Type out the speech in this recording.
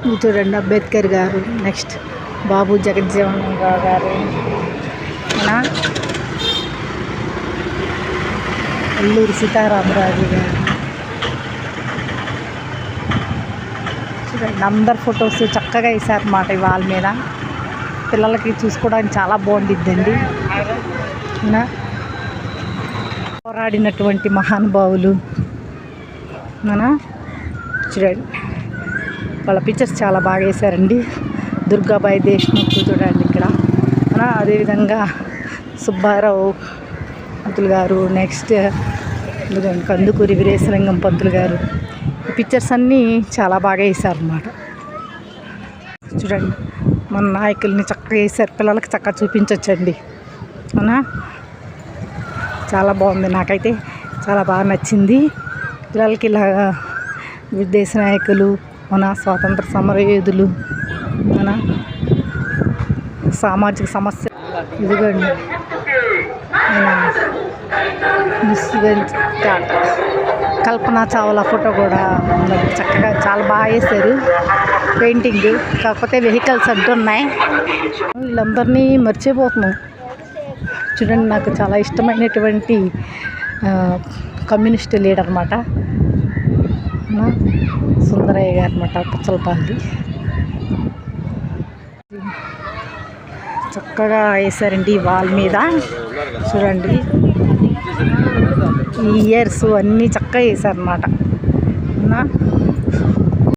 ఇది చూడండి అంబేద్కర్ గారు, నెక్స్ట్ బాబు జగజ్జీవన్ రావు గారు, అల్లూరి సీతారామరాజు గారు. చూడండి అందరు ఫొటోస్ చక్కగా వేసారన్నమాట ఈ వాల్ మీద. పిల్లలకి చూసుకోవడానికి చాలా బాగుండిద్దండి. పోరాడినటువంటి మహానుభావులు చూడండి, వాళ్ళ పిక్చర్స్ చాలా బాగా వేశారండి. దుర్గాబాయి దేశ్ముఖ్ చూడండి ఇక్కడ. అదేవిధంగా సుబ్బారావు పంతులు గారు, నెక్స్ట్ కందుకూరి వీరేశలింగం పంతులు గారు. ఈ పిక్చర్స్ అన్నీ చాలా బాగా వేశారన్నమాట. చూడండి మన నాయకుల్ని చక్కగా వేశారు, పిల్లలకి చక్కగా చూపించవచ్చండి. అవునా, చాలా బాగుంది, నాకైతే చాలా బాగా నచ్చింది. పిల్లలకి ఇలా దేశ నాయకులు, మన స్వాతంత్ర సమరయోధులు, మన సామాజిక సమస్య. ఇదిగోండి కల్పనా చావ్లా ఫోటో కూడా చక్కగా చాలా బాగా వేశారు పెయింటింగ్. కాకపోతే వెహికల్స్ అంటున్నాయి, వీళ్ళందరినీ మర్చిపోతున్నాం. చూడండి నాకు చాలా ఇష్టమైనటువంటి కమ్యూనిస్ట్ లీడర్ అన్నమాట సుందరయ్య గారు అన్నమాట, పుచ్చలపల్లి. చక్కగా వేసారండి ఈ వాల్ మీద. చూడండి ఈ ఇయర్స్ అన్నీ చక్కగా వేసారన్నమాట.